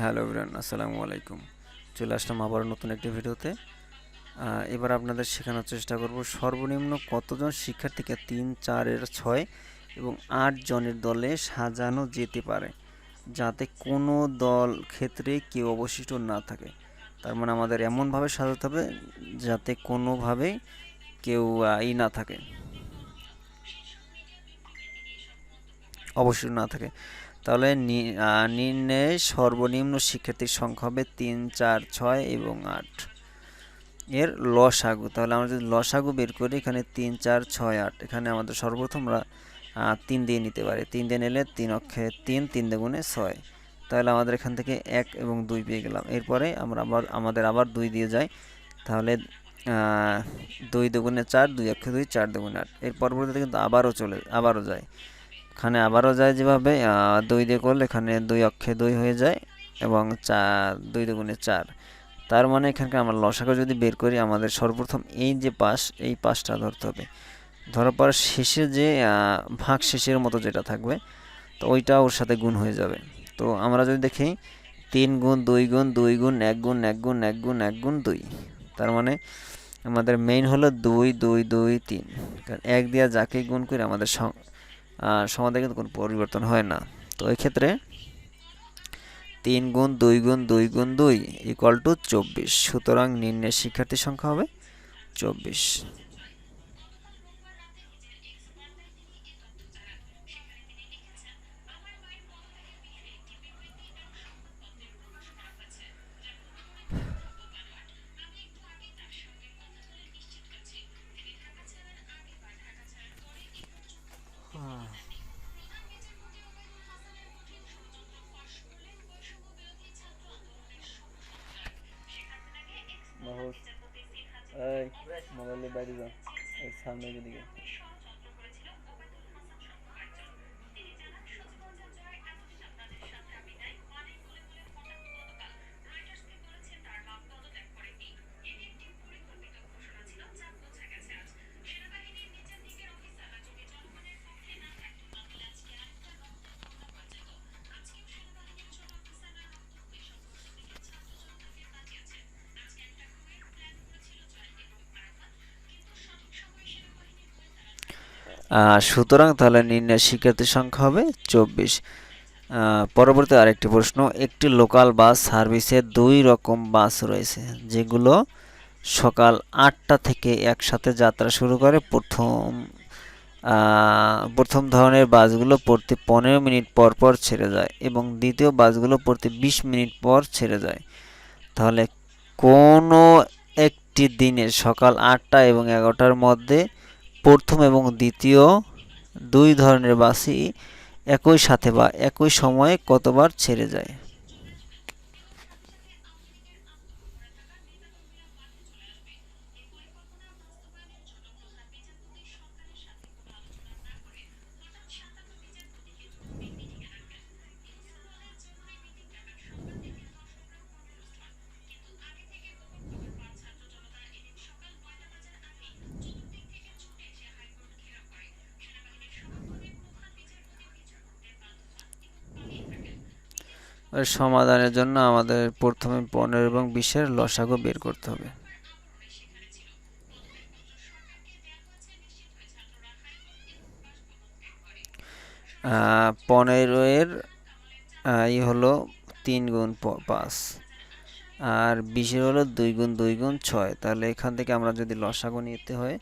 Hello everyone, আসসালামু আলাইকুম। চলে আসলাম আবার নতুন একটি ভিডিওতে। এবার আপনাদের শেখানোর চেষ্টা করব সর্বনিম্ন কতজন শিক্ষার্থীকে 3, 4 এর 6 এবং 8 জনের দলে সাজানো যেতে পারে, যাতে কোনো দল ক্ষেত্রে কেউ অবশিষ্ট না থাকে। তার মানে আমাদের এমনভাবে সাজাতে হবে যাতে কোনোভাবেই কেউ না থাকে, অবশিষ্ট না থাকে। তাহলে নির্ণয়ে সর্বনিম্ন শিক্ষার্থীর সংখ্যা হবে 3, 4, 6 এবং 8 এর লসাগু। তাহলে আমরা যদি লসাগু বের করি, এখানে 3, 4, 6, 8, এখানে আমাদের সর্বপ্রথম আমরা 3 দিয়ে নিতে পারি। 3 দিয়ে নিলে 3 অক্ষে 3, 3 দুগুণে 6। তাহলে আমাদের এখান থেকে 1 এবং 2 পেয়ে গেলাম। এরপরে আমরা আবার 2 দিয়ে যাই। তাহলে 2 দুগুণে 4, 2 অক্ষে 2, 4 দুগুণে 8। এর পরবর্তীতে কিন্তু আবারও যায়। এখানে আবারও যায় যেভাবে 2 দিয়ে করলে এখানে 2 অক্ষে 2 হয়ে যায় এবং 2 দুগুণে 4। তার মানে এখানকার আমরা লসাগু যদি বের করি, আমাদের সর্বপ্রথম এই যে এই পাশটা ধরতে হবে। ধরার পর শেষে যে ভাগ শেষের মতো যেটা থাকবে, তো ওইটা ওর সাথে গুণ হয়ে যাবে। তো আমরা যদি দেখি 3 গুণ 2 গুণ 2 গুণ 1 গুণ 1 গুণ 1 গুণ 1 গুণ 2, তার মানে আমাদের মেইন হলো 2 2 2 3। কারণ 1 দিয়ে যাকে গুণ করি আমাদের সমাধানে কিন্তু কোনো পরিবর্তন হয় না। তো এই ক্ষেত্রে 3 গুণ 2 গুণ 2 গুণ 2 ইকুয়াল টু 24। সুতরাং নির্ণয়ের শিক্ষার্থীর সংখ্যা হবে 24। মোবাইলের বাইরে যাও, সামনে দিকে। সুতরাং তাহলে নির্ণয়ের শিক্ষার্থীর সংখ্যা হবে 24। পরবর্তী আরেকটি প্রশ্ন, একটি লোকাল বাস সার্ভিসে 2 রকম বাস রয়েছে যেগুলো সকাল 8টা থেকে একসাথে যাত্রা শুরু করে। প্রথম ধরনের বাসগুলো প্রতি 15 মিনিট পর পর ছেড়ে যায় এবং দ্বিতীয় বাসগুলো প্রতি 20 মিনিট পর ছেড়ে যায়। তাহলে কোনো একটি দিনে সকাল 8টা এবং 11টার মধ্যে প্রথম এবং দ্বিতীয় 2 ধরনের বাসই একই সাথে বা একই সময়ে কতবার ছেড়ে যায়? এর সমাধানের জন্য আমাদের প্রথমে 15 এবং 20-এর লসাগু বের করতে হবে। 15-এর হলো 3 গুণ 5 আর 20-এর হলো 2 গুণ 2 গুণ 6। তাহলে এখান থেকে আমরা যদি লসাগু নিতে হয়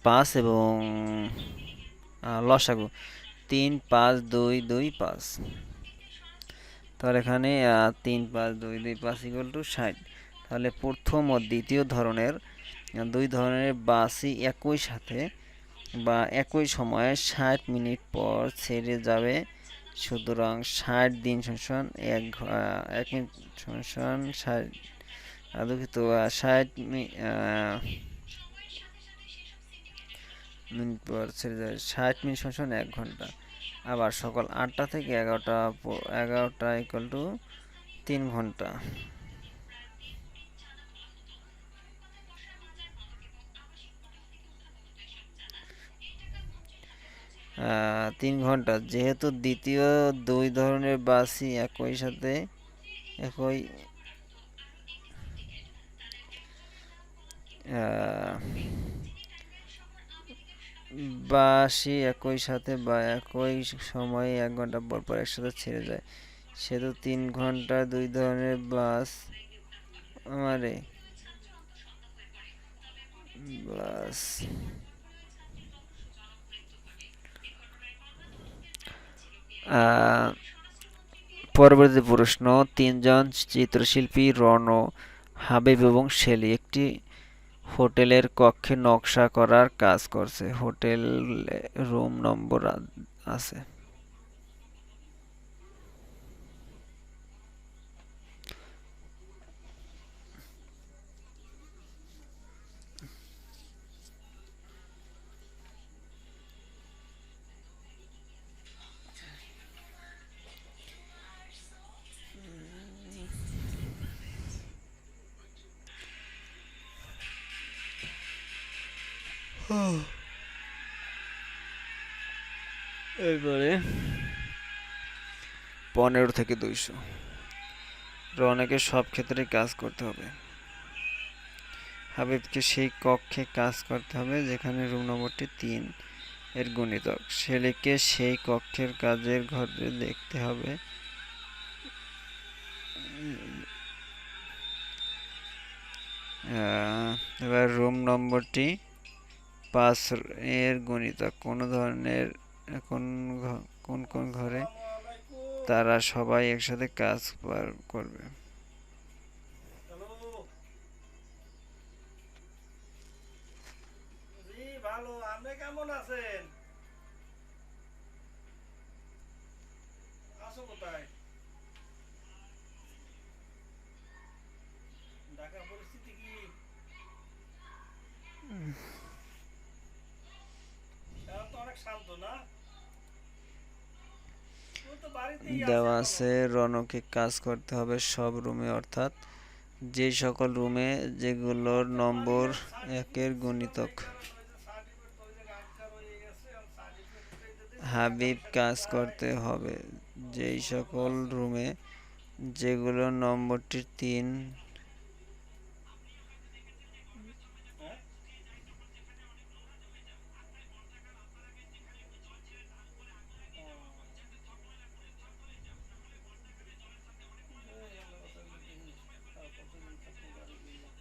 5 এবং লসাগু 3 5 2 2 5। তাহলে এখানে 3 5 2 2 5 ইকুয়াল টু 60। তাহলে প্রথম ও দ্বিতীয় ধরনের 2 ধরনের বাসই একই সাথে বা একই সময়ে 60 মিনিট পর ছেড়ে যাবে। সুতরাং 60 দিন সমান 1 মিনিট সমান 60, দুঃখিত, 60 মিনিট পর ছেড়ে যাবে, 60 মিনিট সমান 1 ঘন্টা। আবার সকাল 8টা থেকে 11টা ইকুয়াল টু 3 ঘন্টা। 3 ঘন্টা, যেহেতু দ্বিতীয় দুই ধরনের বাসই একই আহ, একই সাথে বা একই সময়ে 1 ঘন্টা পর পর একসাথে ছেড়ে যায়, সেহেতু 3 ঘন্টা দুই ধরনের বাস আমারে বাস আহ, পরবর্তী প্রশ্ন, তিনজন চিত্রশিল্পী রণ, হাবিব এবং শেলী একটি হোটেলের কক্ষে নকশা করার কাজ করছে। হোটেল রুম নম্বর আছে। এরপরে 15 থেকে 200, রনকে সব ক্ষেত্রে কাজ করতে হবে। হাবিবকে সেই কক্ষে কাজ করতে হবে যেখানে রুম নম্বরটি 3 এর গুণিতক। শেলীকে সেই কক্ষের কাজের ঘরে দেখতে হবে। এবার রুম নম্বরটি 5 এর গুণিতক কোন কোন কোন ঘরে তারা সবাই একসাথে কাজ করবে। ভালো, আপনি কেমন আছেন? আছো কোথায়? ঢাকার পরিস্থিতি কি? এখন তো অনেক শান্ত না? ও তো বাড়িতেই আছে দেওয়া এখনো। আছে রনকে কাজ করতে হবে সব রুমে, অর্থাৎ যে সকল রুমে যেগুলোর নম্বর মালিকের সার্টিফিকেট একের ছিল গুণিতক। দেখলাম, ওই যে সার্টিফিকেট ওই জায়গায় আটকা রয়ে গেছে, এখন সার্টিফিকেট উঠাইতে দিছি, হাবিব আগামী কাজ সপ্তাহে করতে হবে যেই শুরু সকল আছে। রুমে যেগুলোর নম্বরটি 3। হ্যাঁ? ও, এই হলো কথা, দেখি আর কতদিন থাকতে পারি কি না।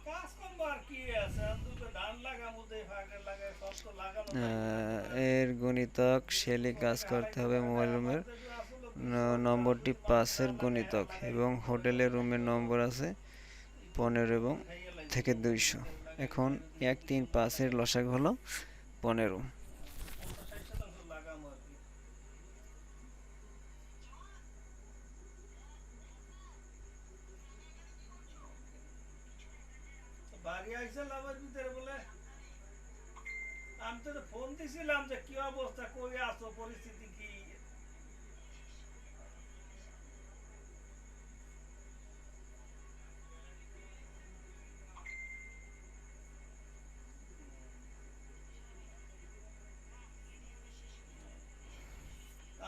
কাজ করবো আর কি আছে, এখন দুটো ধান লাগামো, দেই ফাঁকে লাগাই, সব তো লাগানো যাইবো না একবারে। এর গুণিতক শেলী কাজ পরে করতে হারাইতে হবে পারে না। মোবাইল আমার রুমের যেটা আসলে বিষয় হইলো, আমি নম্বরটি শুধু বালু 5 এর টালু লাগাই, হাত গুণিতক লাগাই এবং দিছি, পরে হোটেলের দেখা রুমের গেলো নম্বর আছে একটু 15 এবং খাইয়ে লাইছি থেকে গন্ধ 200। ভিতরে লাগাই এখন বাইরে দিছি 1 3 কিছু 5 এর লাগাই লসাগু হলো 15। 50-60 শতাংশ লাগামো আর কি। তো বাড়ি আইসা লাভের ভিতরে বলে, আমি তো ফোন দিছিলাম যে কি অবস্থা, কই আছো, পরিস্থিতি কি।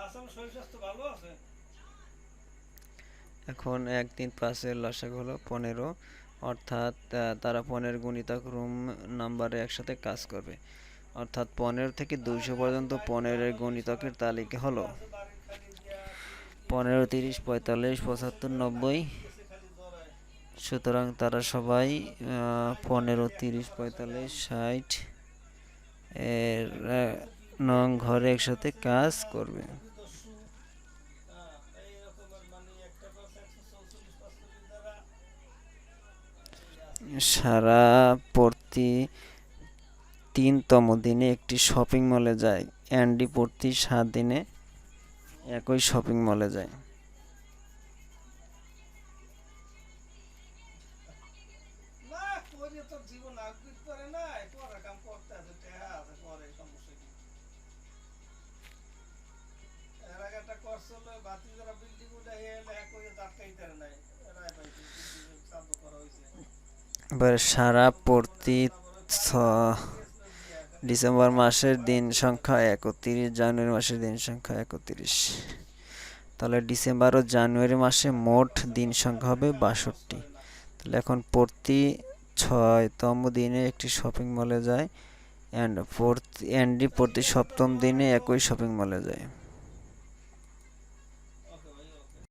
আসলে শরীর স্বাস্থ্য ভালো আছে? এখন 1 3 5 এর লসাগু হলো 15, অর্থাৎ তারা 15 গুণিতক রুম নাম্বারে একসাথে কাজ করবে, অর্থাৎ 15 থেকে 200 আরে আছে পর্যন্ত ভাই, 15 এর জানালা দিছি, গুণিতকের তালিকা টিস্যু হলো আছে বাড়ির খালি দিয়া, টিস্যু 15 আছে, 30 45 সমস্যা 75 করে 90। নাকি গেছে খালি জড়ায়। সুতরাং তারা সবাই লাইট ফাইট 15 দেখতে 30 পারে সাথে 45 আনছে, 60 এর একটা আছে নং টিউবলাইট, ঘরে একটা একসাথে আছে কাজ তোমার করবে। ভূমিদস্যু। হ্যাঁ, এই রকমের মানে একটা আছে 144 দ্বারা এই আছে। সারা প্রতি 3তম দিনে একটি শপিং মলে যায়। অ্যান্ডি প্রতি 7 দিনে একই শপিং মলে যায়। না করে তোর জীবন আগুত করে না, পরে কাম করতে আছে, টেহা আছে, পরে সমস্যা কি। এর আগে একটা করছিল, বাতি যারা বিল্ডিং উঠে এলে এক করে আটকাইতে নাই, এরাই পাইছে বিল্ডিং চালু করা হয়েছে। এবার সারা প্রতি ডিসেম্বর মাসের দিন সংখ্যা 31, জানুয়ারি মাসের দিন সংখ্যা 31। তাহলে ডিসেম্বর ও জানুয়ারি মাসে মোট দিন সংখ্যা হবে 62। তাহলে এখন প্রতি 6তম দিনে একটি শপিং মলে যায়, অ্যান্ডি প্রতি 7ম দিনে একই শপিং মলে যায়।